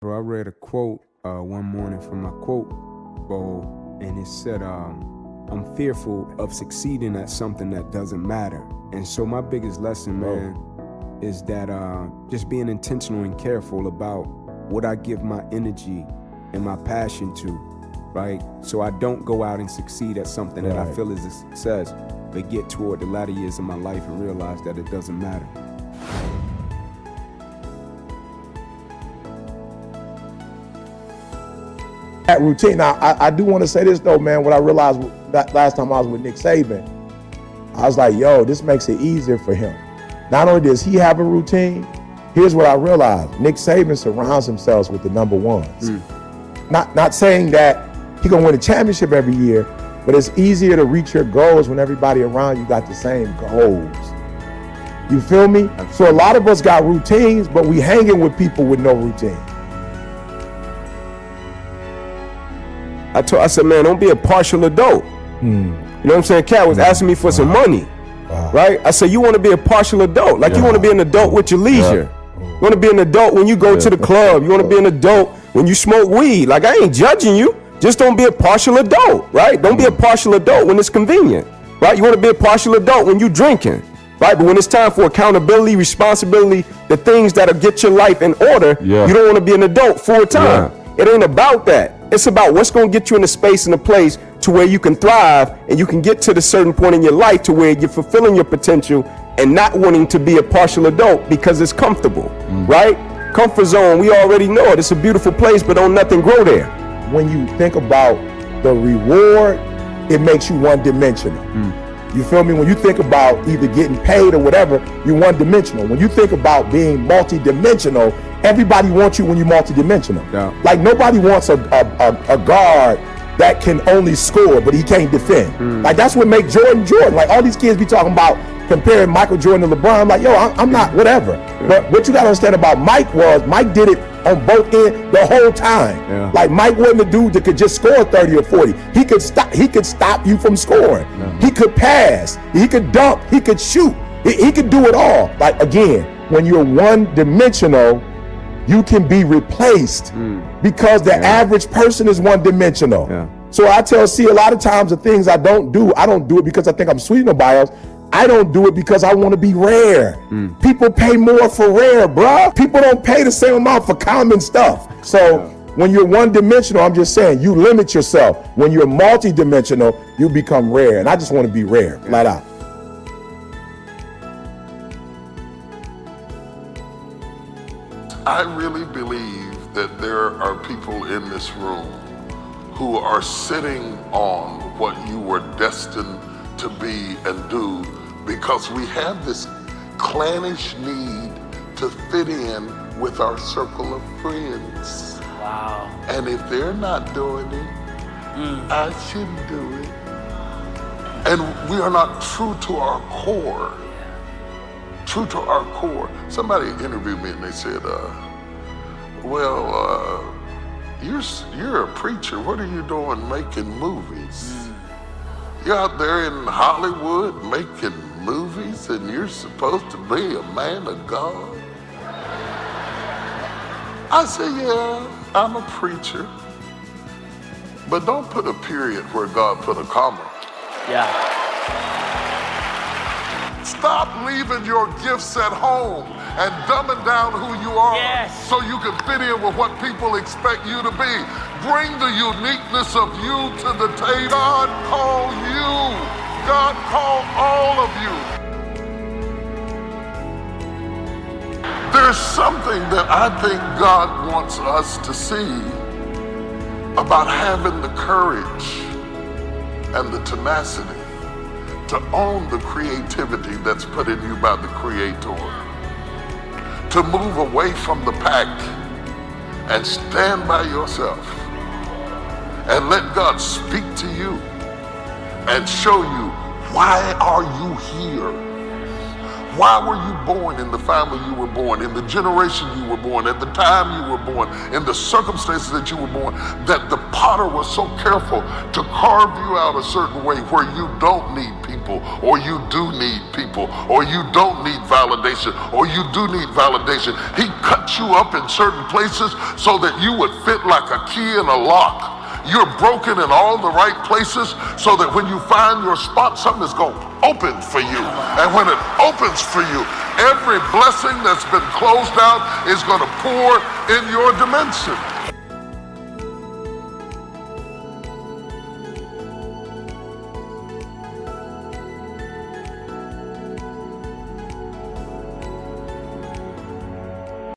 So I read a quote one morning from my quote bowl, and it said, I'm fearful of succeeding at something that doesn't matter. And so my biggest lesson, man, is that just being intentional and careful about what I give my energy and my passion to, right? So I don't go out and succeed at something that I feel is a success, but get toward the latter years of my life and realize that it doesn't matter. That routine. Now, I do want to say this though, man. What I realized that last time I was with Nick Saban, I was like, yo, this makes it easier for him. Not only does he have a routine, here's what I realized. Nick Saban surrounds himself with the number ones. Not saying that he gonna win a championship every year, but it's easier to reach your goals when everybody around you got the same goals. You feel me? So a lot of us got routines, but we hanging with people with no routine. I said, man, don't be a partial adult. You know what I'm saying? Cat was asking me for some money, right? I said, you want to be a partial adult. Like you want to be an adult with your leisure. You want to be an adult when you go to the club. You want to be an adult when you smoke weed. Like I ain't judging you. Just don't be a partial adult, right? Don't be a partial adult when it's convenient, right? You want to be a partial adult when you drinking, right? But when it's time for accountability, responsibility, the things that'll get your life in order, you don't want to be an adult full time. It ain't about that. It's about what's going to get you in a space and a place to where you can thrive and you can get to the certain point in your life to where you're fulfilling your potential and not wanting to be a partial adult because it's comfortable, right? Comfort zone, we already know it. It's a beautiful place, but don't nothing grow there. When you think about the reward, it makes you one-dimensional. You feel me? When you think about either getting paid or whatever, you're one-dimensional. When you think about being multi-dimensional, everybody wants you when you're multi-dimensional. Like nobody wants a guard that can only score, but he can't defend. Like that's what makes Jordan Jordan. Like all these kids be talking about comparing Michael Jordan to LeBron. I'm like, yo, I'm not, whatever. But what you gotta understand about Mike was, Mike did it on both ends the whole time. Like Mike wasn't a dude that could just score 30 or 40. He could stop you from scoring. He could pass, he could dunk, he could shoot. He could do it all. Like again, when you're one-dimensional, you can be replaced because the average person is one-dimensional. So I tell C a lot of times the things I don't do it because I think I'm sweeter than nobody else. I don't do it because I want to be rare. People pay more for rare, bruh. People don't pay the same amount for common stuff. So when you're one-dimensional, I'm just saying, you limit yourself. When you're multi-dimensional, you become rare. And I just want to be rare, flat out. I really believe that there are people in this room who are sitting on what you were destined to be and do because we have this clannish need to fit in with our circle of friends. Wow. And if they're not doing it, I shouldn't do it. And we are not true to our core. True to our core. Somebody interviewed me and they said, you're a preacher. What are you doing making movies? You're out there in Hollywood making movies and you're supposed to be a man of God? I said, yeah, I'm a preacher. But don't put a period where God put a comma. Stop leaving your gifts at home and dumbing down who you are so you can fit in with what people expect you to be. Bring the uniqueness of you to the table. God called you. God called all of you. There's something that I think God wants us to see about having the courage and the tenacity to own the creativity that's put in you by the Creator, to move away from the pack and stand by yourself and let God speak to you and show you, why are you here? Why were you born in the family you were born, in the generation you were born, at the time you were born, in the circumstances that you were born, that the potter was so careful to carve you out a certain way where you don't need people, or you do need people, or you don't need validation, or you do need validation. He cut you up in certain places so that you would fit like a key in a lock. You're broken in all the right places so that when you find your spot, something is going to open for you. And when it opens for you, every blessing that's been closed out is going to pour in your dimension.